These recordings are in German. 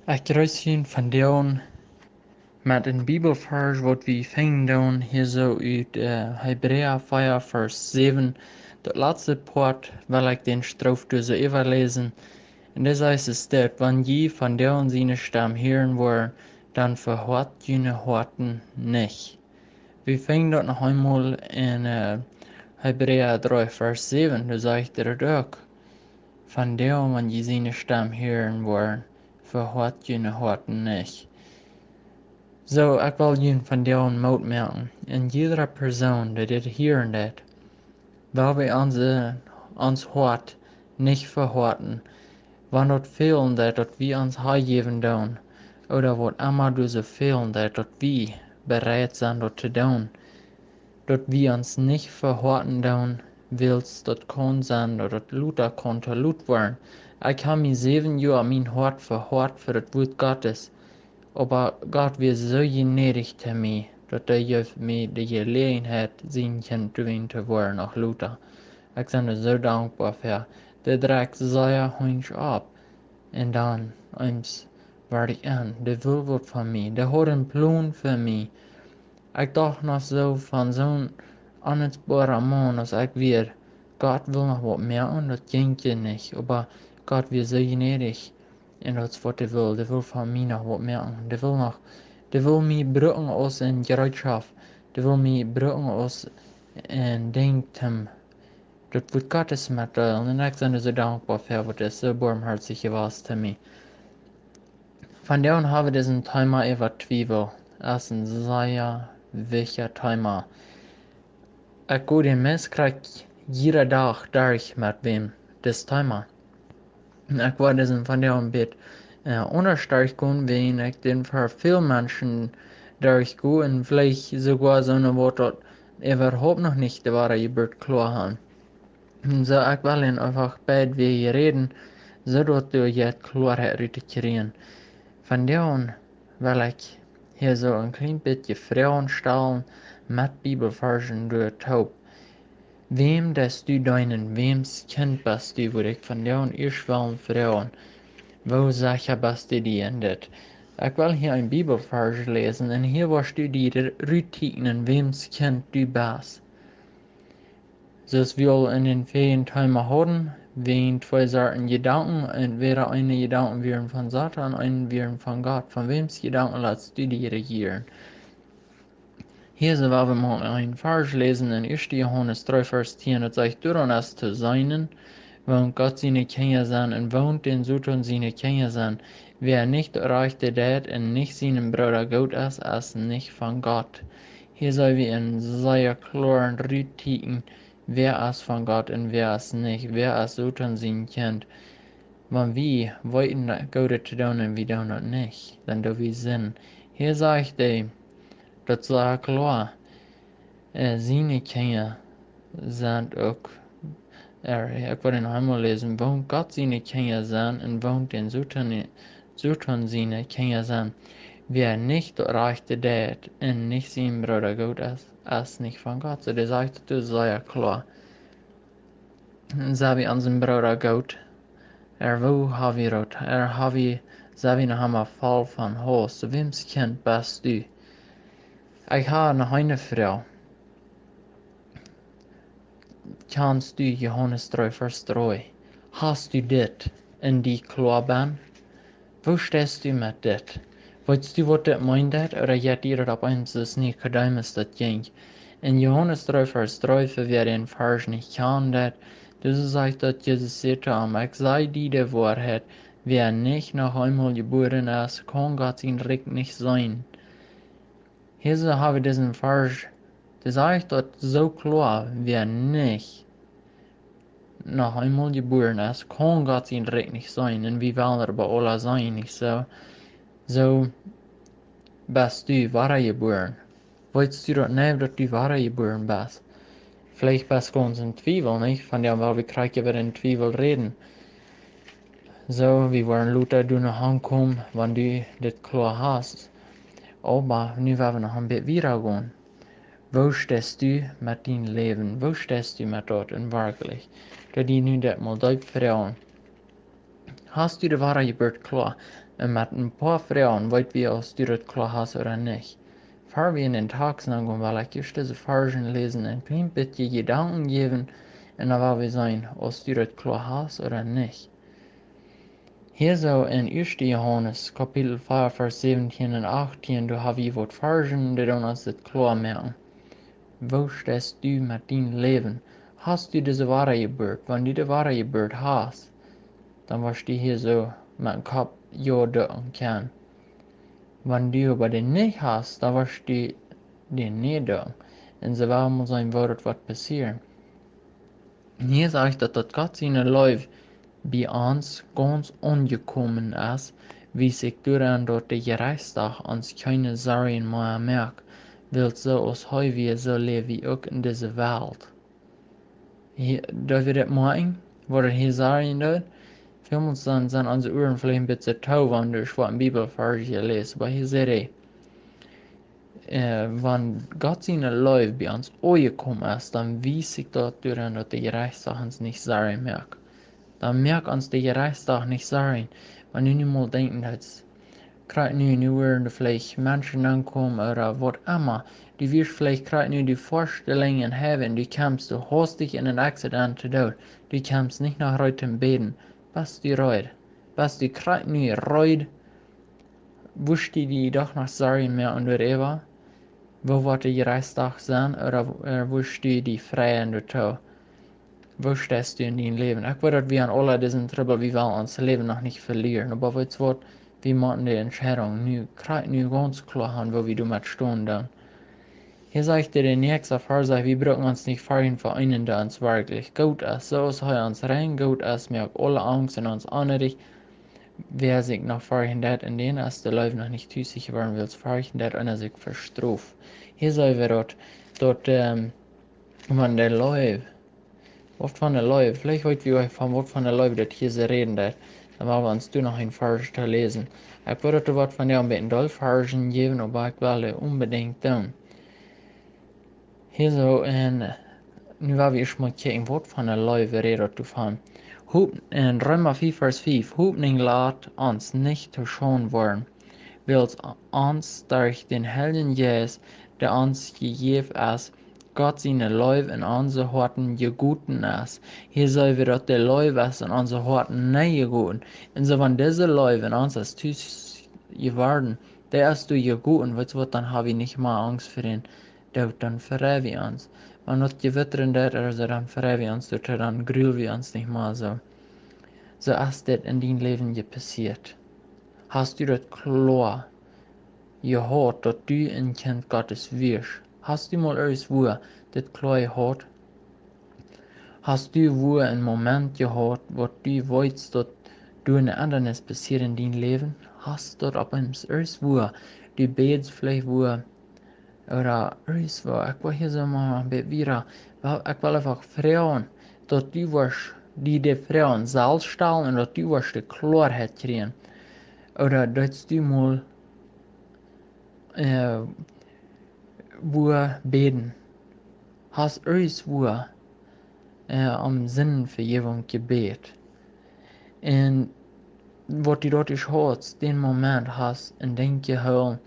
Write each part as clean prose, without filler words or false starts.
Ik kruisje van Deon met een Bibelvers wat we vinden hier zo uit Hebräer 4 vers 7. Dat laatste part wil ik den strof dus even lezen. En dit is het, wanneer je van Deon zijn stem hören wordt, dan verhort jene Horten nicht. We vinden dat nog eenmaal in Hebräer 3 vers 7, da zegt het ook. Van Deon, wanneer je zijn stem hören wordt, verhort jene Horten nicht. Zo, ik wil jullie van Deon moed maken. En iedere persoon die dit hier dat, waar we ons hart niet verhorten, wanneer het fehlen dat we ons hergeven doen, oder wat immer diese fehlen dat we bereid zijn dat te doen, dat we ons niet verhorten doen, willst dat kon zijn dat het luter kon te lut worden. Ik heb mij 7 jaar mijn hart verhort voor het woord Gottes. Aber Gott wird so gnädig zu mir, dass er mir die Gelegenheit sein Kind zu werden, auch Luther. Ich bin so dankbar für. Der dreht sehr hunch ab. Und dann, eins, werde ich an. Der will was von mir. Der hat einen Plan für mich. Ich dachte noch so von so einem unentspannten Mann, als ich wir. Gott will noch was mehr und das ging ja nicht. Aber Gott wird so gnädig. En dat is wat hij wil. Hij wil van mij nog wat merken. Hij wil mij brengen als een gereedschap. Hij wil mij brengen als een denktem. Dat wordt Gottes middel. En ik ben zo dankbaar voor wat hij zo barmherzig was te mij. Vandaag hebben we deze Thema Ewa Twiewlen. Dat is een zeer wichtig Thema. Ik ga den Mens krijg iedere dag durch met wem. Dit Thema. Ik wou deze vandaag een beetje onderstreichen, wenn ich den für viele Menschen durchgehe und vielleicht sogar so eine Wort dort überhaupt noch nicht die wahre Geburt klar haben. So, ich will ihn einfach bald wie hier reden, so dass du jetzt Klarheit richtig kriegen. Von der will ich hier so ein klein bisschen Fragen stellen mit Bibelversen durch Taub. Wem das du deinen, wems Kind bist du, würde ich von der erst wollen fragen. Wo sicher bist du die in dit? Ich will hier ein Bibelvers lesen und hier wirst du die Routinen, wems Kind du bist. Zoals wir in den Ferienthemen hatten, wären zwei Sorten Gedanken, entweder eine Gedanken wären von Satan, eine wären von Gott. Von wems Gedanken lässt du die regieren? Hier sind wir mal einen Vers lesen in 1. Johannes 3, Vers 10, das sagt, du hast zu seinen, wohnt Gott seine Kinder sein und wohnt den Satan seine Kinder sein. Wer nicht erreichte das und nicht seinem Bruder Gott ist nicht von Gott. Hier soll wir in sehr klaren Rütigen, wer ist von Gott und wer ist nicht, wer ist Satan sein Kind. Wenn wir wollten Gott zu tun und wir tun das nicht, dann do wir Sinn. Hier sagt er, das sei klar, seine Kinder sind auch ich werde noch einmal lesen, wohnt Gott seine Kinder sein und wohnt den Satan seine Kinder sein. Wer nicht erreichte das und nicht sein Bruder Gott ist nicht von Gott. So, der sagt, das sei ja klar. Sei wie unseren Bruder Gott, wo haben wir das? Sei wie noch einmal Fall von Haus. So, wems Kind bist du? Ich habe noch eine Frau. Kannst du Johannes 3, Vers 3? Hast du das in die klar bin? Wo stehst du mit das? Weißt du, was das meint, oder jetzt ihr das eins das Nikodemus das ging? In Johannes 3, Vers 3, für wer den Vers nicht kann, das sagt, dass Jesus sagte, ich sei die Wahrheit, wer nicht noch einmal geboren ist, kann Gott sein Recht nicht sein. Hier habe ich diesen Vers, das sagt dort so klar, wer nicht noch einmal geboren ist, kann Gott sein Recht nicht sein. Und wir wollen aber alle sein, nicht so. So bist du wahre geboren. Weißt du das nicht, dass du wahre geboren bist? Vielleicht bist du ganz in Zweifel, nicht? Von dem, weil wir gleich über den Zweifel reden. So, wir wollen Luther du noch ankommen, wenn du das klar hast. Aber nu wollen wir noch ein bisschen weitergehen. Wo stehst du mit deinem Leben? Wo stehst du mit dort in wirklich? Da die nu das mal deutlich fragen. Hast du de wahre Geburt klar? Met een paar Frauen, weet wie als du das klar hast oder nicht. Fahr wir in den Tag angehen, weil ich just diese Versen lesen, ein klein bisschen Gedanken geben, und dann war wir sein, als du das klar hast oder nicht. Hier so in 1. Johannes, Kapitel 4, Vers 17 und 18, du hast wir wat Versen, die uns das klar machen. Wo stehst du mit deinem Leben? Hast du diese wahre Geburt? Wenn du die wahre Geburt hast, dann wirst du hier so mit dem Kopf ja denken können. Wenn du aber den nicht hast, dann wirst du den nicht denken. Und so muss sein, wird was passieren. Hier sagt dat Gott seine Läufe bei uns ganz angekommen ist, wie sich daran dort der Gerechtigkeit uns keine Sorgen mehr merkt, weil so als wir so leben wie auch in dieser Welt. Da wir das meinen, wo das hier sagen dort, für uns dann sind unsere Ohren vielleicht ein bisschen taub, wenn durch was in der Bibelvers hier lesen, aber hier seht ihr, wenn Gott seine Läufe bei uns angekommen ist, dann weiß ich dort daran, dass die Gerechtigkeit uns nicht sagen merkt. Dann merkt uns die Gerechtigkeit nicht sagen, wenn du nicht mal denken, dass gerade nu werden vielleicht Menschen ankommen oder was immer. Du wirst vielleicht gerade nu die Vorstellungen haben, du kommst, du hast dich in einen Accident tot, du kommst nicht nach heute im Beten, was du reut, was du gerade nu reut, wusst du die doch noch sagen mehr und Ewa, wo wird die Reichstag sein oder wusst du die Freien du tau? Wo stehst du in deinem Leben? Ich weiß, dass wir an alle diesen Trouble, wir wollen unser Leben noch nicht verlieren, aber weißt du was, wir machen die Entscheidung gerade nu ganz klar haben, wo wir damit stehen dann. Hier sagt der nächste Vers, wir brauchen uns nicht fragen für einen, der uns wirklich gut ist. So ist er uns rein gut ist, mir auch alle Angst in uns anricht. Wer sich noch fragen dat, in denen ist der Leib noch nicht tüßig geworden will, fragen dat, und er sich verstruft. Hier sagen wir dort, wenn der Leib, wat van der Leib, vielleicht heute wir euch von wat von der Leib, das hier so reden, dat, dann wollen wir uns du noch ein Vers zu lesen. Ich würde was von dir ein bisschen Dolphargen geben, aber ich will unbedingt tun. Hier so, nu will ich mal kijken, wat van der Leib redet du von. In Römer 4, Vers 5, Hoopning laat ons nicht zu schon worden, wils ons durch den Heiligen Geist, der uns gegeben ist, Gott seine Leib in unsere Horten geguten ist. Hier soll wir dort der Leib ist in unsere Horten nicht geguten. Und so wenn diese Leib in uns ist geworden, der ist du geguten, weißt du was, dann habe ich nicht mal Angst für den Tod, dann verrät wir uns. Wenn das gewittern wird, also dann verrät wir uns, dann grühlen wir uns nicht mal so. So ist das in deinem Leben passiert. Hast du das klar gehört, dass du ein Kind Gottes wirst? Hast du mal irgendwo das klar gehört? Hast du wohl einen Moment gehört, wo du weißt, dass du eine Ändernis passiert in deinem Leben? Hast du dort ab irgendwo, du betest vielleicht wo, oder irgendwo, ich will hier so mal ein bisschen wieder, ich will einfach fragen, dass du wirst, die Frauen selbst stellen und dass du wirst die Klarheit kriegen. Oder dass du mal wo beten. Hast irgendwo am Sinnenvergebung gebet. Und was du dort hörst, den Moment hast in dein Gehirn,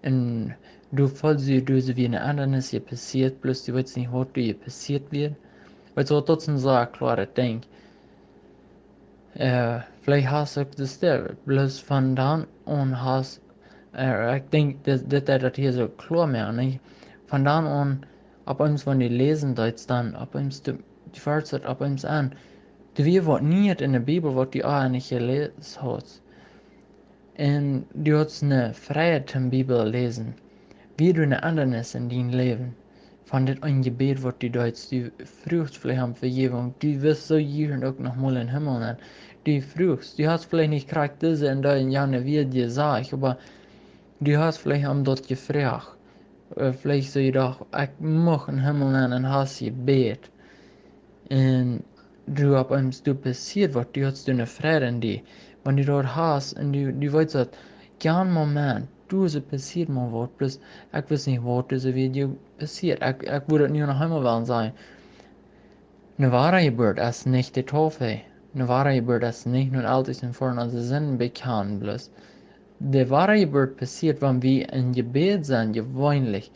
und du fühlst dich wie eine Ändernis hier passiert, bloß du weißt nicht, was dir passiert wird. Weil so das sind so ein klares Ding. Vielleicht hast du das der, bloß von dann an hast, ich denke, das hier so klar mehr, nicht? Von dann an, ab uns, wenn die lesen, dann, ab uns, die Verse, ab uns an, du wirst was nicht in der Bibel, was du auch nicht gelesen hast. Und du hast eine Freiheit in der Bibel lesen, wie du eine Ändernis in dein Leben. Von dem ein Gebet, was du deutst, du frühst vielleicht um Vergebung, du wirst so jeden auch noch mal in den Himmel nehmen. Du frühst, du hast vielleicht nicht gerade diese in deinen Jahren, wie dir sag, aber du hast vielleicht am dort gefragt. Vielleicht so gedacht, ich mag in den Himmel nehmen und hast gebet. Und du ab einem du passiert was, du hast eine Freude in dir. Wenn du dort hast und du weißt, dass kein Moment, du so passiert mal was, bloß ich weiß nicht, was das wie dir passiert. Ich würde nur noch einmal wollen sagen, eine wahre Geburt ist nicht die Taufe. De wahre gebeurt is niet nur altijd en voor onze zin bekannt bloß. De wahre gebeurt passiert, wenn wir in Gebet sind, gewöhnlich.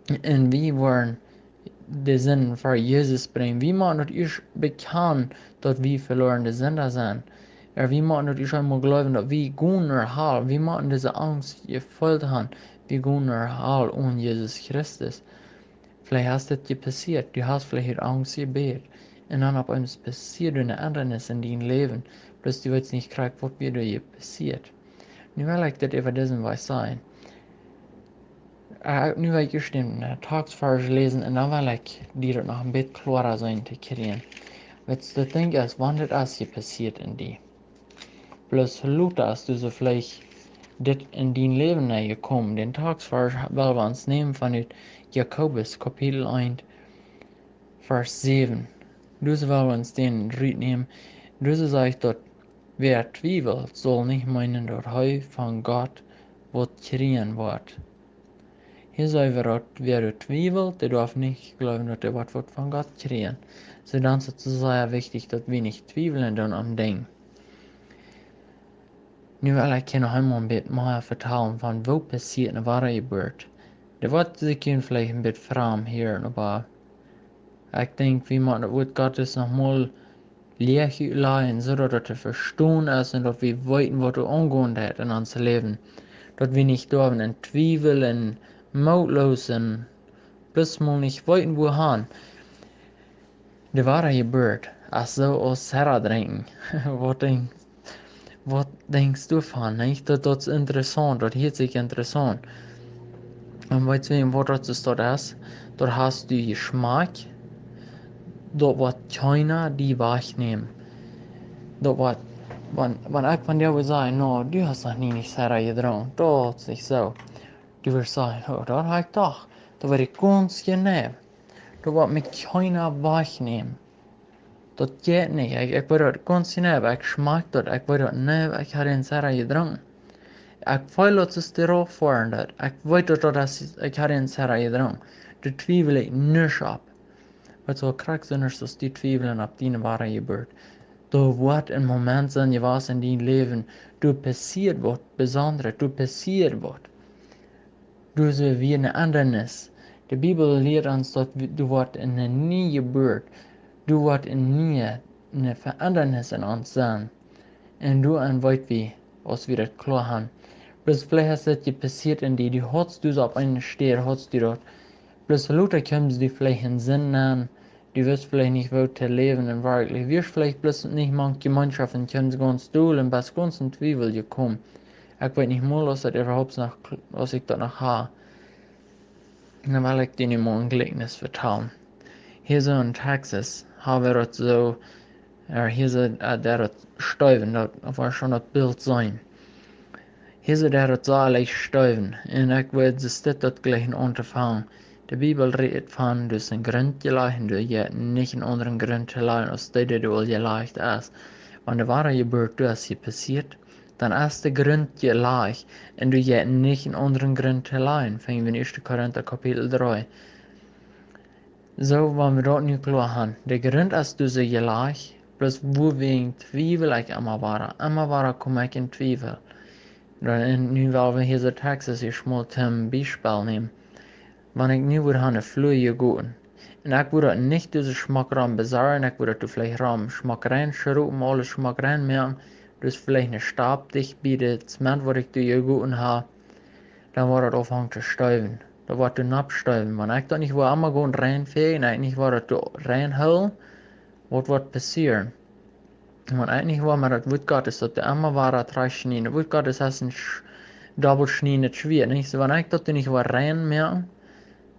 Und wir wollen de zin voor Jezus brengen. Wie machen het euch bekannt, dat wir verlorene Sünder sind? Wie machen het euch einmal glauben, dat wir gehen naar Hal? Wie machen diese Angst gefühlt haben? Wir gehen naar Hal ohne Jesus Christus. Vielleicht hast das dir passiert. Du hast vielleicht Angst gebetet. Und dann auf einmal passiert eine Ändernis in deinem Leben. Bloß du weißt nicht, was wird dir passiert. Nu wil ik dat over deze wijs zijn. Nu wil ik eerst een tagsvers lezen en dan wil ik die er nog een beetje klarer zijn te krijgen. Wat de ding is, wanneer het als je passiert in die. Plus Luther, als du so vielleicht dit in dein Leben gekommen. Den tagsvers wil we ons nemen vanuit Jakobus, kapitel 1, vers 7. Dus wil we ons den reed nemen. Dus zegt dat wer twijfelt, soll nicht meinen, dat hij van God wat krijgen wordt. Hier zei we dat wer twijfelt, der darf nicht glauben, dat er wat von Gott kriegen. So dann ist es sehr wichtig, dass wir nicht zweifeln dann am Ding. Nu wil ik je nog einmal een beetje meer vertellen van wat passiert en waar je gebeurt. Er wordt zich vielleicht een beetje vreemd hier, aber ik denk, wie man het woord Gottes nog mal leer uitleggen, zodat het te verstaan is en dat we weten wat er angehend hat in ons leven. Dat we niet door in twijfel en moutloos en plus mal nicht weten wo han. De wahre gebeurt, als zo als Herr drinken. Wat denkst du van? Nicht? Dat is interessant, dat hielt sich interessant. En weet je wat dat is? Dat hast du Geschmack, dat wat keiner die wegneemt. Dat wat, wanneer ik van dir wil zeggen, no, du hast nog niet Herr gedronken, dat is niet zo. Du wirst sagen, oh, dat heb ik toch. Dat werd ik ganz genau. Dat wat met keiner wegneemt. Dat geht nicht. Ik word dat ganz genau. Ik smaak dat. Ik word dat nee, ik had een Sarah gedronken. Ik voel dat het erop voor dat. Ik weet dat ik had een Sarah gedronken. Dat twijfel ik niet op. Wat zo krijg je als die twijfelen op die ware gebeurt. Er wordt een moment zijn je was in die leven. Du passiert wat bijzonder. Du passiert wat. Du so wie eine Andernis. Die Bibel lehrt uns, dass du wordt in eine nie gebeurt. Du wordt in nie eine Verändernis in uns sein. Und du an weit wie, als wir das klar haben. Bloß vielleicht ist das passiert in die hast du so auf einen Stier, hast du dort. Bloß Luther kommst du vielleicht in Sinn an. Du wirst vielleicht nicht wo zu leben und wirklich. Wirst vielleicht bloß nicht manche Gemeinschaften kommst ganz doll und bist ganz in Zweifel gekommen. Ich weet niet mal, als ik dat nog ga. Dan wil ik die nu maar een gelijkenis vertellen. Hier zo in Texas hebben we dat zo, hier zo dat stuiven, dat was schon dat beeld zijn. Hier zo dat zalig stuiven. En ik weet ze dit dat gelijk ondervangen. De Bibel redt van dus een grond te leggen, dus je niet een andere grond te leggen, als dat je wel gelegd is. Want de ware gebeurt, dus je passiert. Dan is de grond je laag en du je niet een andere grond te leggen. Vangen we in 1. Korinther kapitel 3. Zo, wanneer we dat nu klaar hebben. De grond is dus je laag, plus wo wegen twijfel ik immer waren kom ik in twijfel. En nu willen we hier zo Texas hier schmal zum Beispiel nemen. Wanneer ik nu weer aan de vloeien gaan. En ik wil dat niet deze smakram bezaren, ik wil dat du vielleicht ram smakrein schroepen, alles smakrein merken. Dus vielleicht een Stab dicht bij het cement wat ik door je goed heb. Dan wordt het afhangen te stuiven. Dan wordt het napstuiven. Want ik dat niet wil allemaal gewoon reinvegen. En ik niet wil dat reinhullen. Wat wordt passeren? Want ik niet wil maar dat woedgat is dat de allemaal waar het snijden. De woedgat is een dubbel snijden het schwer. Niet? Want ik dat niet wil rein merken.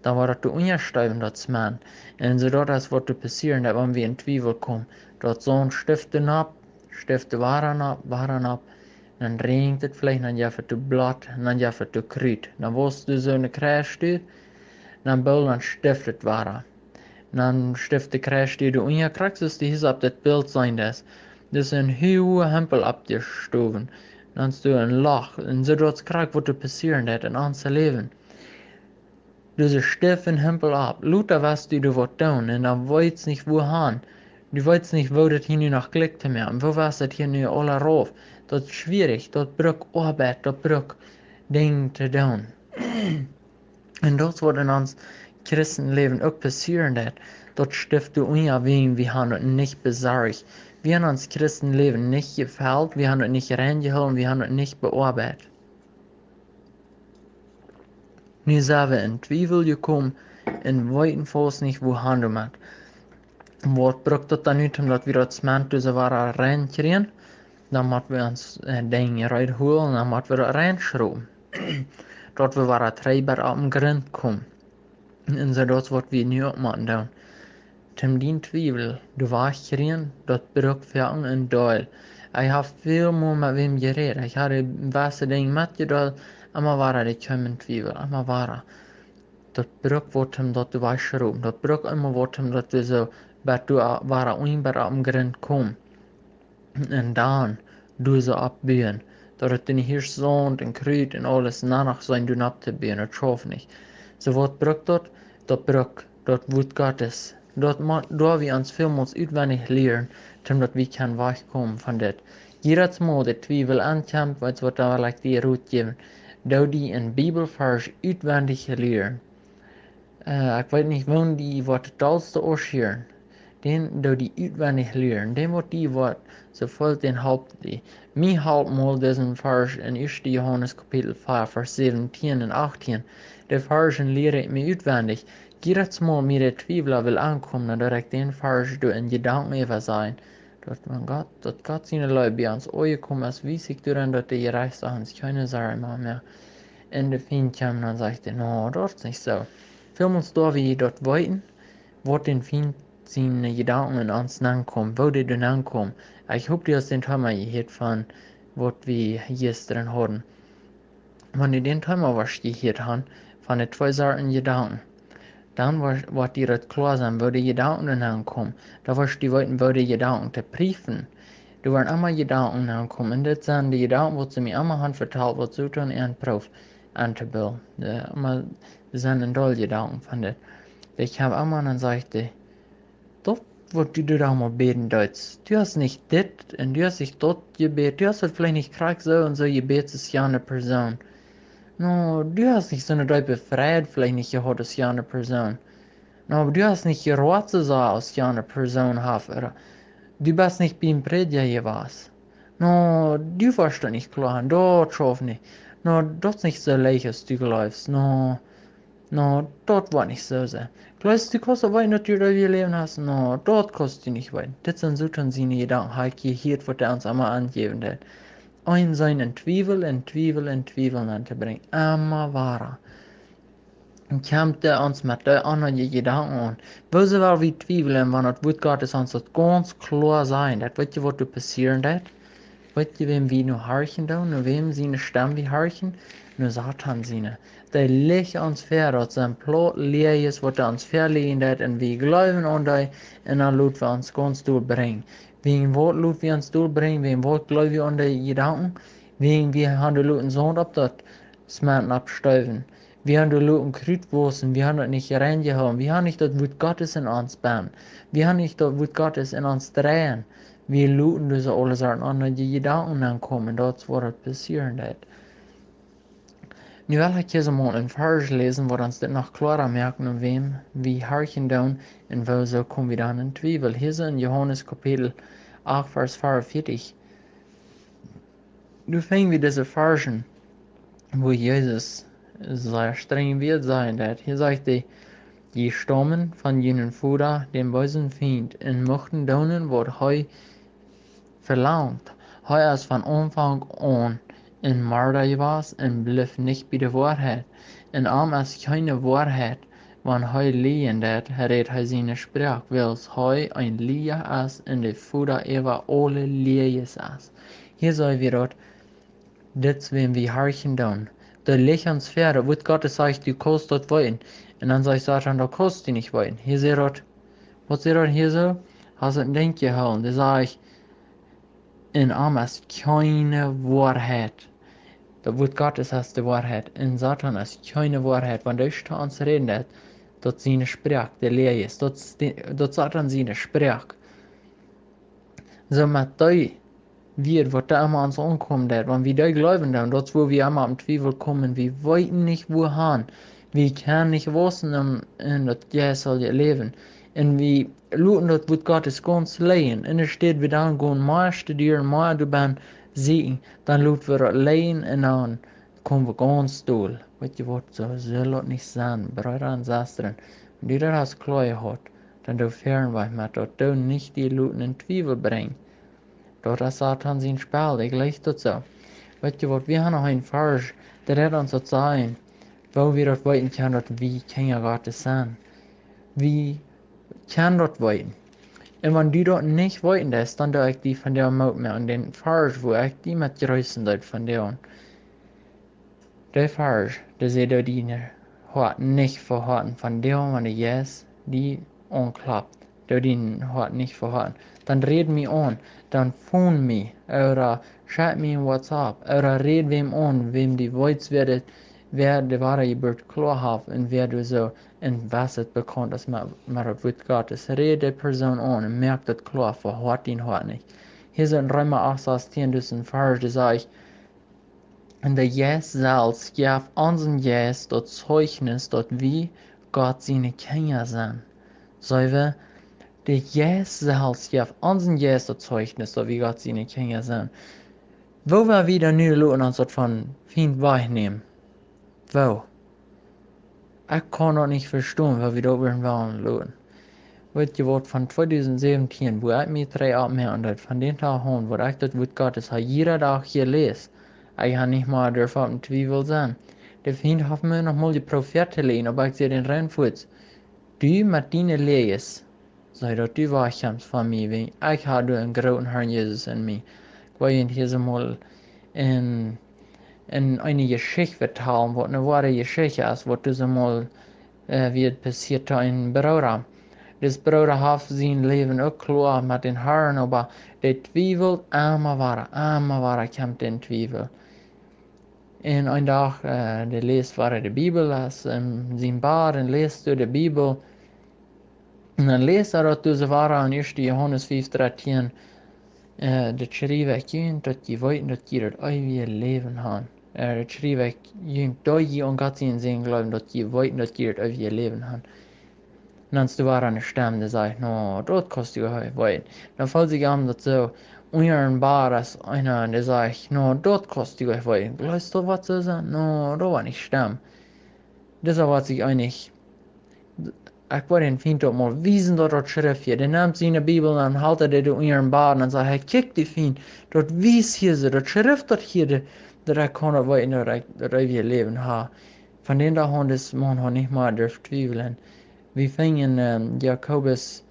Dan wordt het te ongestuiven dat cement. En zodat dat wordt te passeren. Dat wanneer we in twijfel komen. Dat zo'n stiften op. Stifte waren op, dan regent het vielleicht, dan jeft het te blad, dan jeft het te kruid. Dan was du zo'n kruisstuur, dan bel dan stift het waren. Dan stift de kruisstuur de ongekrakt, dus die is op dat beeld zijn des. Dus een huwe hempel op je stoven. Dan is du een lach, en zodat krijg wat er passeren dat in ons leven. Dus een stift een hempel op. Luther was du wat doen, en dan weet niet wo gaan. Du weißt nicht, wo das hier nu noch Glück zu machen. Wo war's das hier nu alle rauf? Das ist schwierig. Das braucht Arbeit. Das braucht Dinge zu tun. Und das wird in ons Christenleben auch passieren. Das stiftet uns wegen, wir haben es nicht besorgt. Wir haben uns Christenleben nicht gefällt. Wir haben es nicht reingeholt. Wir haben es nicht bearbeitet. Nu zijn we in twijfel gekomen en weten volgens niet hoe handelen met. Wat braucht das dann nicht, omdat we dat sment tussen waren reinkrijgen? Dan moeten we ons dingen uitholen, dan moeten we dat reinschrauben. Dat we waren treiber op een grond komen. En zo dat wat we nu ook moeten doen. Tim dien twijfel, du warst gereden, dat braucht für een deel. Ik heb veel meer met wem geredet. Ik had de beste dingen metgedeeld, maar waren die komen twijfel, maar waren. Dat braucht wat hem dat du warst schrauben. Dat braucht immer wat hem dat we zo, dat du waren onbar op een grond komen. En dan du ze abbiegen. Dat het niet hier zand en kruid en alles nanach zijn doen ab te biegen. Dat schoof niet. So wat braucht dat? Dat braucht dat Wort Gottes. Dat da wir uns vielmals uitwendig leren, damit wir kann wegkommen von das. Jedes Mal der Twijfel ankommt, was wird da like die Route geben. Da die in Bibelvers uitwendig leren. Ik weet niet wanneer die wat het oudste ausscheren. Den do die uitwendig leren. Den wordt die wat zoveel den helpt die. Mij helpt mal diesen vers in 1. Johannes kapitel 5 vers 17 en 18. De versen leren ik me uitwendig. Jedes Mal mir der Twijfel will ankommen, dat ik den vers do in gedanken even zijn. Dat Gott seine Leute bei uns angekommen ist, wie sich daran, dass die gereist haben, keine Sache mehr. En de vriend kwam en dan zegt no, dat is niet zo. Vielmals da wir dort wollten, wird den Vriend seine Gedanken in uns ankommen, wo die dann ankommen. Ich hoffe, du hast den Thema gehört von, was wir gestern hatten. Wenn du den Thema was gehört hast, von den zwei Sorten Gedanken, dann wird dir das klar sein, wo die Gedanken dann ankommen. Da wirst du wollten, wo die Gedanken zu prüfen. Du werden immer Gedanken ankommen. Und das sind die Gedanken, die sie mir immer haben verteilt, was sie tun, in Prof anzubilden. Das sind ein tolle Gedanken von das. Ich habe immer dann sagte, das, was du da mal beten sollst, du hast nicht das und du hast nicht dort gebetet, du hast vielleicht nicht krank so und so gebetet, ist ja eine Person. No, du hast nicht so eine Leute befreit, vielleicht nicht gehabt, ist ja eine Person. No, aber du hast nicht geraten, so als ja eine Person hat, oder? Du bist nicht beim Prediger gewesen. No, du warst da nicht klar, dort schaff nicht. No, das ist nicht so leicht, als du glaubst. No, dort war nicht so sehr. Glaubst du, kannst du weinen, dass du da leben hast? No, dort kannst du nicht weinen. Das sind so schon seine Gedanken, halt gehört, was er uns einmal angeben hat. Ein seinen Twiebel anzubringen. Immer wahrer. Und kommt er uns mit den anderen Gedanken an. Wo sie wel wie Twiebeln, wenn das Wort Gottes uns das ganz klar sein, das weißt du, was du passieren wird? Weißt du, wem wir nur harchen tun, und wem sie eine Stimme wie harchen? Nur Satan seine. Der legt uns vor, dass sein Plot leer ist, was er uns verlegen hat, und wir glauben an die, und dann lassen wir uns ganz durchbringen. Wegen was lassen wir uns durchbringen, wegen was glauben wir an die Gedanken, wegen wir haben die Leute Sohn ab das Smerten abstäuben. Wir haben die Leute Krütwurzen, wir haben das nicht reingehauen, wir haben nicht das Wort Gottes in uns bauen, wir haben nicht das Wort Gottes in uns drehen. Wir looten dus alle Sachen an, die Gedanken ankommen, das was passieren wird. Nu will ich hier mal einen Vers lesen, wo uns das noch klarer merken, und wem wir harchen tun, und wo so kommen wir dann in Twiebel. Hier sind in Johannes Kapitel 8, Vers 44. Du fängst wie diese Versen, wo Jesus sehr streng wird sein, dass hier sagt er, die stammen von jenen Vater, dem bösen Feind, und mochten tun, was er verlangt. Er ist von Anfang an ein Mörder gewesen und blieb nicht bei der Wahrheit. Und ist keine Wahrheit, wenn er liegen hat, redet er seine Sprache, weil er ein Lüger ist und der Vater über alle Lügen ist. Hier soll wir dort, das wenn wir harchen tun. Da legt uns vor, da wird Gott sagt, du kannst dort wollen. Und dann sagt Satan, da kannst du nicht wollen. Hier seht dort, was seht dort hier so? Hast du ein Denk gehauen, da sag ich, in ist keine Wahrheit. Das Wort Gottes ist die Wahrheit. In Satan ist keine Wahrheit. Wenn der zu uns redet, das seine Sprache, der leer ist. Das Satan seine Sprache. So mit die wird, was da immer an uns ankommt, wenn wir da glauben, dann dort, wo wir immer am Zweifel kommen, wir wollten nicht wohin, wir können nicht wissen, in das Jahr soll ihr leben. Und wir schauen dort, wo Gott ist ganz lehen. Und es steht, wir dann gehen mehr studieren, mehr du ben sehen, dann schauen wir das lehen und dann kommen wir ganz doll. Weißt du was, so soll das nicht sein, Brüder und Schwestern. Wenn du das klar hat, dann du fernweg mit, dass du nicht die Leute in Zweifel bringst. Dort ist Satan sein Spiel, ich gleich dazu. Weißt du was, wir haben noch einen Vers, der hat uns das sagen, wo wir das weiten können, dass wir Kinder Gottes sind. Wir können das weiten. Und wenn du das nicht weiten lässt, dann tue ich die von dir Mut mehr. Und den Vers, wo ich die mit grüßen dort von dir. Der Vers, der sagt, dass die hat nicht verhalten von dir, wenn du jetzt die anklappt. Der die hat nicht verhalten. Dann red mich an, dann phone mich, oder schreib mir in WhatsApp, oder red wem an, wem die weiß werdet, wer die wahre Geburt klar hat und wer du so in Wasset bekommt, dass man das Wort Gottes. Red die Person an und merkt das klar, verhat ihn hat nicht. Hier sind Römer 8, Vers 10, das ist ein Vers, der sagt, und der Jes selbst gab unseren Jes das Zeugnis, dass wir Gott seine Kinder sind. So wir, der Jes selbst gab unseren Jes das Zeugnis, dass wir Gott seine Kinder sind. Wo wir wieder nu lassen uns das von Feind wegnehmen? Wo? Ich kann noch nicht verstehen, wo wir da wollen lassen. Weißt du was, von 2017, wo ich mich 3 abmelden und von den Tag an, wo ich das Wort Gottes jeder Tag hier lese, ich habe nicht mal dürfen auf Zweifel sein. Der Feind hat mir noch mal die Propheten lehnen, aber ich sehe den Rennfuß. Du mit deinen Lehres, sei dass du wachkommst von mir, weil ich habe einen großen Herrn Jesus in mir. Ich wollte hier mal in, in eine Geschichte vertellen, was eine wahre Geschichte ist, was das mal wird passiert in Bruder. Das Bruder hat sein Leben auch klar mit den Herren, aber der Zweifel, einmal war kommt den Zweifel. En een dag, de leest waar de Bibel las, zijn bad en leest door de Bibel. En dan leest hij dat ze waren in 1 Johannes 5:13, dat schreef ik dat je weet dat je het eeuwige leven hebt. Dat schreef ik dat je aan God zijn geloven, dat je weet dat je het eeuwige leven hebt. En dan is er waar een stem die zegt, no, dat kost je weten. Dan valt zich aan dat zo unhörenbar ist einer, der sagt, no, dort kostet ihr euch weit. Glaubst du, was sie sagen? No, da war nicht stimmt. Deshalb hat sich einig, ich wollte den Feind doch mal wiesen, dort Schrift hier. Der nimmt seine Bibel und haltet er in ihren Baden und sagt, hey, kick die Feind, dort wies hier so, dort Schrift dort hier, der kann er weiter in der ewige Leben haben. Von den da haben das man nicht mal dürft zweifeln. Wir fingen Jakobus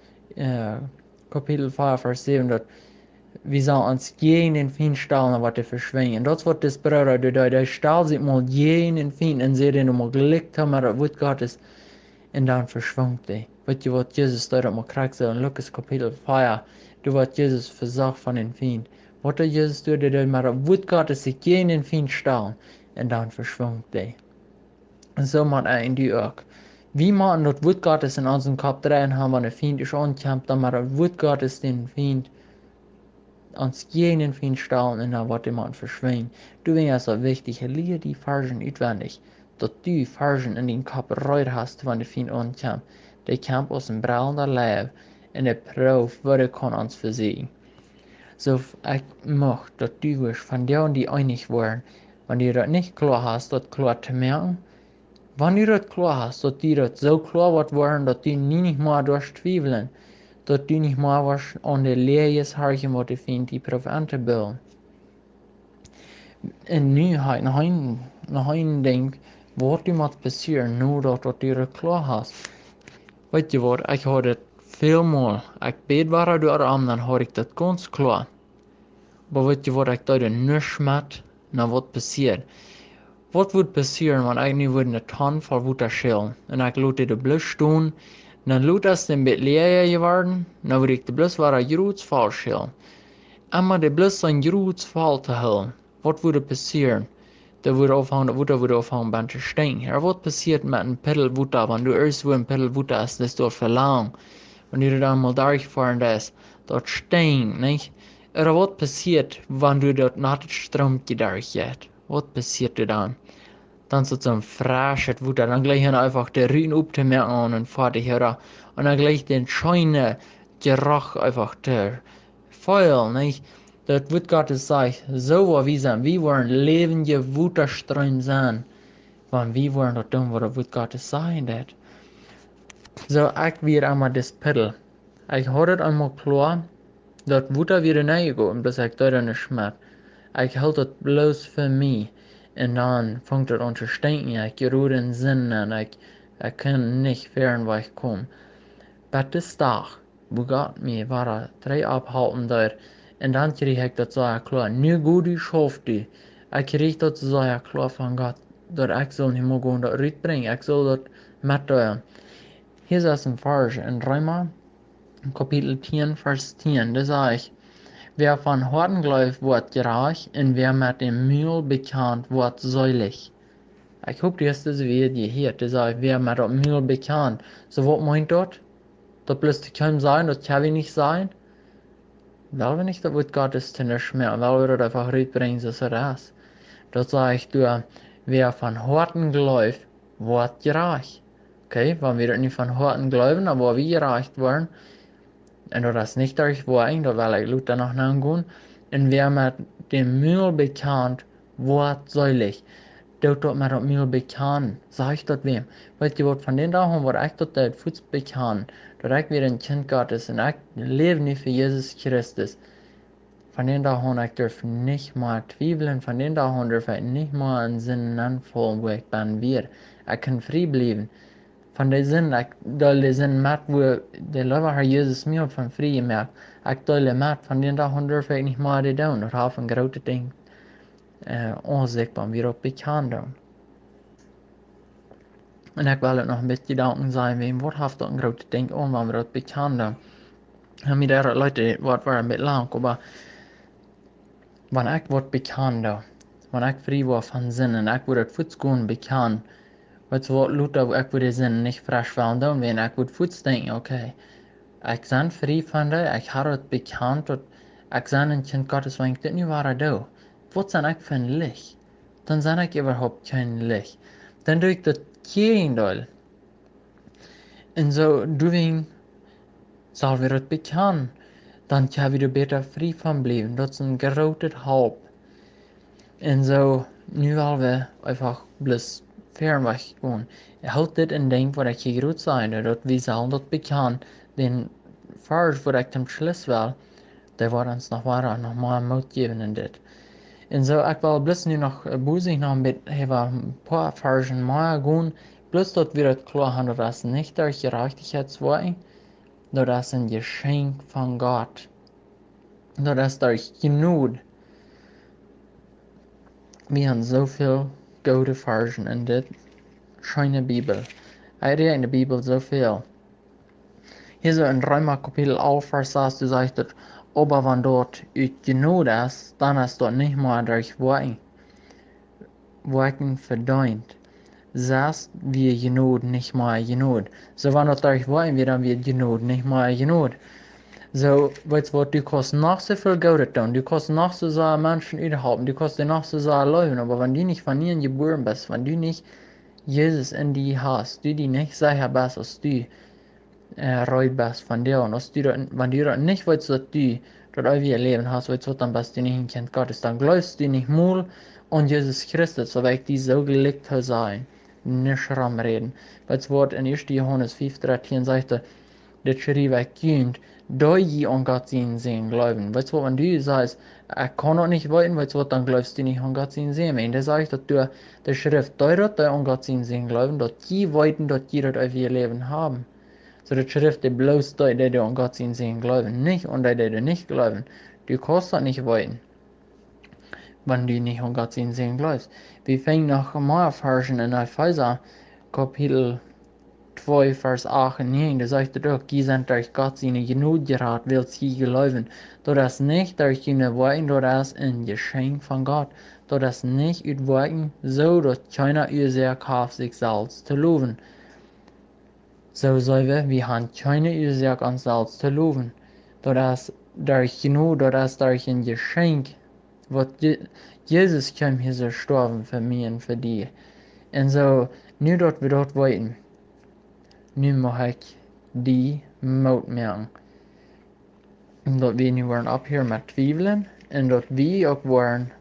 Kapitel 5, Vers 7, dort wir sollen uns gegen den Feind stellen, was er verschwingen. Das wird das Bruder, der stellt sich mal gegen den Feind und sie den mal gelegt haben, das Wort Gottes, und dann verschwingt er. Weißt du, was Jesus da mal kriegt, so in Lukas Kapitel 4, du was Jesus versagt von den Feind. Was der Jesus tut, der mit das Wort Gottes sich gegen den Feind stellen, und dann verschwingt er. Und so macht er in die auch. Wie machen das Wort Gottes in unserem Kopf drin haben, wenn der Feind ist ankämpft, dann macht das Wort Gottes den Feind ans genen Feind stellen und dann wird jemand verschwinden. Du wärst so wichtig, lehr die Versen auswendig, dass du Versen in den Kopf rein hast, wenn der Feind ankommt. Der kommt aus dem braunen Leben und der Prof, was er kann uns versehen. So, ich möchte, dass du von denen, die einig waren, wenn du das nicht klar hast, das klar zu merken, wenn du das klar hast, dass die das so klar wird werden, dass du nicht mehr durchzweifeln, dass du nicht mehr was an der Lehre harchen, was du findest, die Propheten bilden. Und nu nach ein Ding, was du muss passieren, nur dass du das klar hast. Weißt du was, ich habe das vielmal, ich bete war durch am, dann habe ich das ganz klar. Aber weißt du was, ich da nichts mit, na was passiert. Was wird passieren, wenn ich nicht eine Tonne voll Wutter schälen? Und ich lasse den bloß stehen, dann lasse es den Bett leer geworden, dann würde ich den bloß war ein Gruß falsch schälen. Einmal den bloß ein Gruß falsch zu halten. Was würde passieren? Da würde aufhören, der Wutter würde aufhören, beim zu stinken. Aber was passiert mit einem Pedal Wutter, wenn du erst wo ein Pedal Wutter hast, das dort verlangt? Wenn du da mal durchfahren lässt, dort stinkt, nicht? Oder was passiert, wenn du dort nach dem Strom geht? Was passiert dann? Dann so zum Frascht, wo dann gleich einfach der Rücken aufzumerken und fertig, oder? Und dann gleich den scheine Geruch einfach der Feuer, nicht? Das wird Gottes sagt, so wie wir sind, wir wollen lebende Wutterströme sein, wenn wir wollen das tun, was wird Gottes sagen, das. So, ich wieder einmal das Pedal. Ich hatte es einmal klar, dat Wutter wieder neigehen, bis ich da nicht mehr. Ich halte das bloß für mich. Und dann fängt es an zu stinken. Ich geruhe den Sinn an. Ich kann nicht fern, wo ich komme. Bei das Tag, wo Gott mir war, 3 abhalten dort. Und dann krieg ich das so klar. Nu gut, ich hoffe die. Ich krieg das so klar von Gott. Dat ich soll nicht mehr gehen, das rüberbringen. Ich soll das mitteilen. Hier ist ein Vers in Römer, Kapitel 10, Vers 10. Da sage ich, wer van Herzen glaubt, wordt gerecht, en wer met dem Mund bekannt, wordt selig. Ich hoop die eerste weer die hier, die sagt, wer met dem Mund bekannt. So, wat meint dat? Dat bloß kann sein, das kann wir nicht sein? Weil wir nicht, das wird Gottes nicht mehr, weil wir das einfach rüberbringen, so ist das. Das sage ich dir, wer von Herzen glaubt, wird gerecht. Okay, wenn wir das nicht von Herzen glauben, aber wir gerecht werden, und das ist nicht durch Wein, da will ich Luther noch nachgehen. Und wer mit dem Müll bekannt, wird selig. Dort mit dem Müll bekannt, sag ich dort wem. Weißt du, was von den Tagen, wo ich dort Fuß bekannt, dass ich wieder ein Kind Gottes und ich lebe nicht für Jesus Christus. Von den Tagen, ich darf nicht mal twieveln, von den Tagen darf ich nicht mal einen Sinn anfangen, wo ich bin wir. Ich kann frei bleiben. Van de zin, ik de zin met wo de Leute Herr Jesus mir von frei merkt. Ik deile met van den Tag durf ich nicht mal die doen. Dat heeft een grote ding onzichtbaar weer op bekannt doen. En ik wil het nog een beetje danken zijn, wem wat heeft dat een grote ding on, wanneer we dat bekannt doen. En met de Leute, wat waren met lang, maar wanneer ik wat bekannt doen, wanneer ik vrij was van zinnen, ik word het voetschoon bekannt. Wat wat Luther, ik word de zin niet frisch van doen, wanneer ik word voets denken, okay. Ik ben vrij van dat, ik had het bekend dat ik ben een kind Gottes, want ik dit nu waar doe. Wat zijn ik van licht? Dan ben ik überhaupt geen licht. Dan doe ik dat gegendeel. En zo doen zal weer het bekend. Dan kan we er beter vrij van blijven. Dat is een grote hulp. En zo, nu willen we einfach bloß fernweg gaan. Houd dit in denk wat ik gegroet zijn, dat we zullen dat bekend, den Vers, wat ik zum Schluss will, der wordt ons nog waar nog maar moed geven in dit. En zo, ik wil bloß nu nog boezig nog een beetje een paar Versen meer gaan, bloß dat we het klaar hebben, dat is niet door gerechtigheidswerken, dat is een geschenk van God. Dat is door genoeg. We hebben zoveel goede Versen in dit schöne Bibel. Ik read in de Bibel zoveel. Hier so in Römer Kapitel 11, Vers 6, du sagst dort, aber wenn dort genug ist, dann ist dort nicht mehr durch Worten verdient. Sagst wir genug, nicht mehr genug. So wenn dort durch Worten wir dann wird genug, nicht mehr genug. So, weißt du was, du kannst noch so viel Geld tun, du kannst noch so sehr Menschen überhaupt, du kannst dir noch so sehr leben, aber wenn du nicht von ihnen geboren bist, wenn du nicht Jesus in dir hast, du die nicht sicher bist, dass du reut bist von dir. Und wenn du nicht weißt, dass du das ewige Leben hast, weißt du, dann bist du nicht ein Kind Gottes. Dann glaubst du nicht mal an Jesus Christus, so weil ich die so gelegt habe sein. Nicht reden. Weißt du, in 1. Johannes 5,13 sagte, das schrieb ich Kind, da je an Gott sehen glauben. Weißt du, wenn du sagst, ich kann auch nicht weiten, weißt du, dann glaubst du nicht an Gott sehen. Und da sage ich, dass du der Schrift deutet, da an Gott sehen glauben, dass die weiten, dass die das ewige Leben haben. So die Schrift, die bloß die an Gott sehen glauben, nicht und die nicht glauben. Du kannst das nicht wollen, wenn du nicht an Gott sehen glaubst. Wir fangen noch mehr Versen in Epheser, Kapitel 2, Vers 8 und 9, da sagt er doch, die sind durch Gott seine Genug geraten, will sie glauben. Das ist nicht durch ihre Worte, das ist ein Geschenk von Gott. Das ist nicht über Worten, so dass keiner Ursache hat, sich selbst zu loben. So soll wir haben keine Ursache, uns selbst zu loben. Das ist durch Gnade, das durch ein Geschenk, wat Jesus kam hier so gestorben für mich und für dich. Und so, nu dat we dat weten, nu mag ik die moed merken. Dat we nu waren op hier met twijfelen en dat we ook waren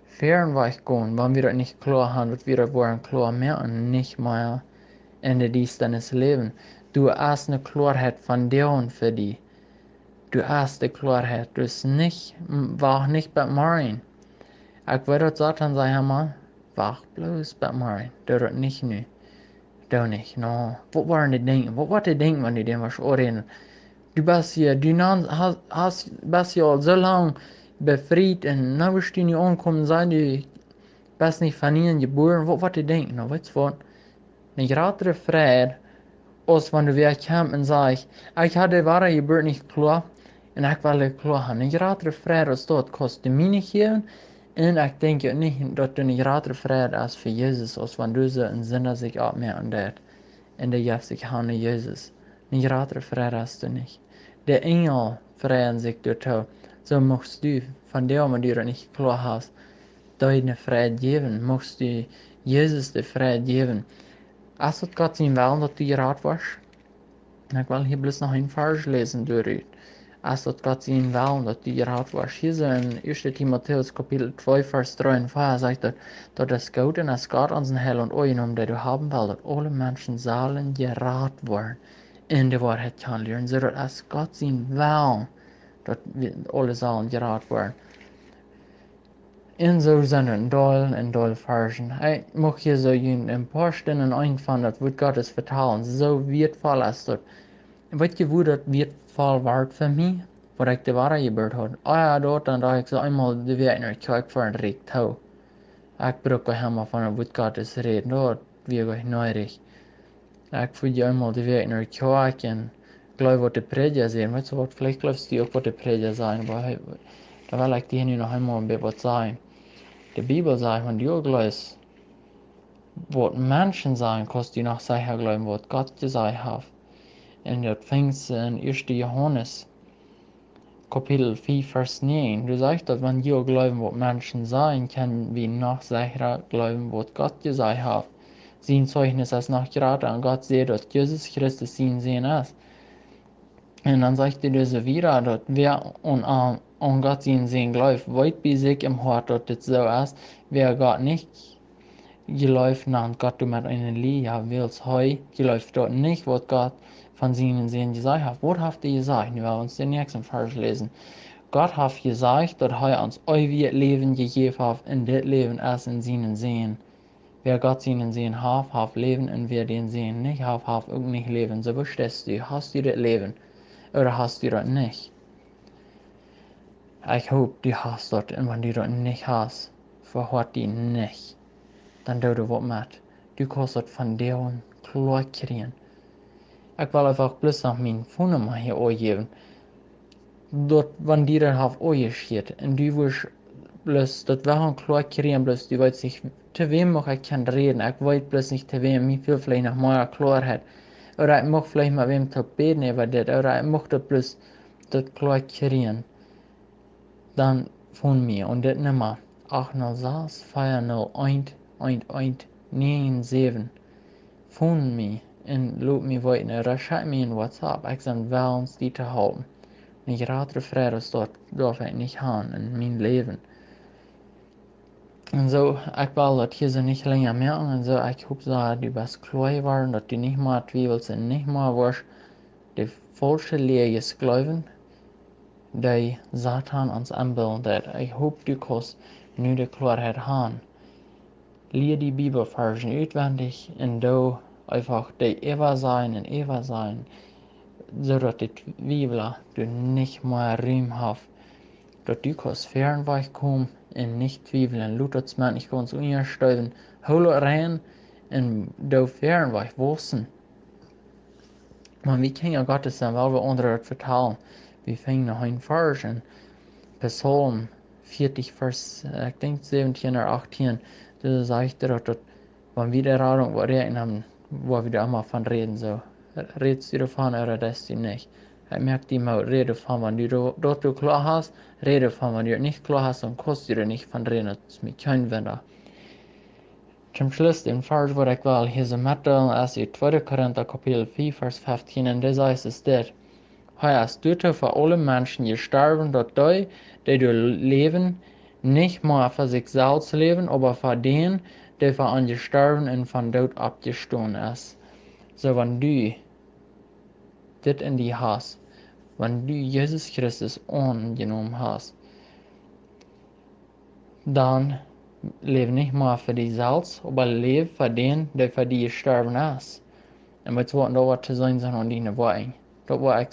fernweg gaan, wanneer we dat niet klar haben, dat we dat waren klar merken, nicht mehr in de dienst deines Lebens. Du hast eine Klarheit von dir und für dich. Du hast die Klarheit, du ist nicht, war nicht bei mir. Ich würde dat Satan sagen, Hammer, wach bloß bei mir, du dat nicht nu. Du nicht, no. Wat waren die denken? Wat die denken, wanneer die was oordelen? Du bist hier, bist hier al zo lang befried en nou is die niet aankomen zijn, du bist nicht von ihnen geboren. Wat die denken? Nou, weet je wat? Een grotere vrede als wanneer du weer komt en zegt, ik had de ware geboren niet klaar en ik wil het klaar hebben. Een grotere vrede als dat kost de mij niet geven. En ik denk niet dat een grotere vrede is voor Jezus als wanneer du zo een zin zich opmerken deed. En de geeft zich aan Jezus. Een grotere vrede hast du nicht. Der Engel freien sich dort. So musst du von der, wenn du das nicht klar hast, deine Freiheit geben. Musst du Jesus die Freiheit geben. Als het Gott zien wel dat du geraad was, ik wil hier bloß noch een vers lesen durch. Als het Gott zien wel dat du geraad was. Hier so in 1. Timotheus Kapitel 2, Vers 3 und 4 sagt er, dat es Gott und es Gott an zijn Heil und Ogen, der du haben will, dat alle Menschen sollen geraad worden. In de waarheid kan leren, zodat als God zien wel dat we alle zullen geraad worden. En zo zijn er dol versen. Ik mag hier zo een paar stunden einfallen, dat wordt God es vertalen. Zo wertvoll is dat. Weet je hoe dat wertvoll wordt voor mij? Wat ik de waarheid gebeurd had. Ah ja, dat en dat ik zo eenmaal de wereld naar kijk voor een recht hou. Ik bruk helemaal van wat God is reden. Dat weer ik neurig. Ik voel je eenmaal de wereld naar kijk en geloof wat de prediger zijn. Weet je wat, vielleicht geloofst du ook wat de prediger zijn. Maar da wil ik die nu nog eenmaal een beetje wat zeggen. De Bibel sagt, wenn du glaubst, was Menschen sagen, kannst du noch sicher glauben, was Gott gesagt hat. Und das fängt in 1. Johannes, Kapitel 4, Vers 9. Du sagst, dass wenn wir glauben, was Menschen sagen, können wir noch sicher glauben, was Gott gesagt hat. Sein Zeugnis ist noch gerade an Gott sieht, dass Jesus Christus sein Sehen ist. Und dann sagt er dir so wieder, dass wer an Gott sein Sehen glaubt, weit bei sich im Hort, dass das so ist, wer Gott nicht geläuft nach Gott du mit einer Liebe willst, heu, geläuft dort nicht, was Gott von seinen Sehen gesagt hat. Was hat er gesagt? Wir werden uns den nächsten Vers lesen. Gott hat gesagt, dass er uns ewig Leben gegeben hat, und das Leben ist in seinen Sehen. Wer Gott seinen Sehen hat Leben, und wer den Sehen nicht hat auch nicht Leben. So verstehst du, hast du das Leben, oder hast du das nicht? Ich hoffe, du hast das, und wenn du das nicht hast, verhört die nicht. Dan doe je wat met. Du kannst dat van deel klar kriegen. Ik wil einfach bloß noch mijn phone hier aangeven. Dat wanneer die dat aangeschreven en du wirst bloß dat wir klar kriegen, bloß du weißt nicht, zu wem mag ich kann reden. Ich weiß bloß nicht, zu wem, wie viel vielleicht noch mehr Klarheit. Oder ich mag vielleicht mal wem zu beten über das, oder ich mag das bloß das klar kriegen. Dann von mir und das Nummer 806 401 1197 phone me en loop me weiter oder schreib mir in WhatsApp. Ich bin wel uns die zu halten. Een grotere vrede darf ich nicht haben in mijn Leben. Und so, ich will das hier so nicht länger merken. Und so, ich hoffe, dass du bist klar waren, dass du nicht mehr zweifelst und nicht mehr wirst die falsche Lehre glauben, die Satan uns anbildet. Ich hoffe, du kannst nu die Klarheit haben. Leer die Bibelversen auswendig und du einfach die Ewa sein, zodat die Twiebler du nicht mehr Raum hast, dass du kannst fernweg kommen und nicht twieveln. Luthers man, ich kann uns unterstützen, hol rein und du fernweg wissen. Maar wie kan je Gottes zijn wel we onder het vertalen? We vingen nog een vers in Psalm 40 vers, ik denk 17 oder 18. Das sagt er, dass wenn wir der Radung reden haben, wo wir da immer von reden, so redest du davon oder das du nicht. Ich merke die mal reden von, wenn du dort klar hast, reden von, wenn du nicht klar hast, dann kostet du nicht von reden, das ist mit kein Wunder. Zum Schluss, den Vers, wo ich will, hier ist Mattel, als in 2. Korinther Kapitel 4, Vers 15, und das heißt es dit. Hij is dood voor alle Menschen gestorben, dat die du leben, nicht mehr für sich selbst leben, aber für den, der für ihn gestorben und von Tod abgestorben ist. So, wenn du das in die hast, wenn du Jesus Christus angenommen hast, dann lebe nicht mehr für dich selbst, aber lebe für den, der für dich gestorben ist. Und wir wollten da was zu sein, sondern die Worte. Das war ich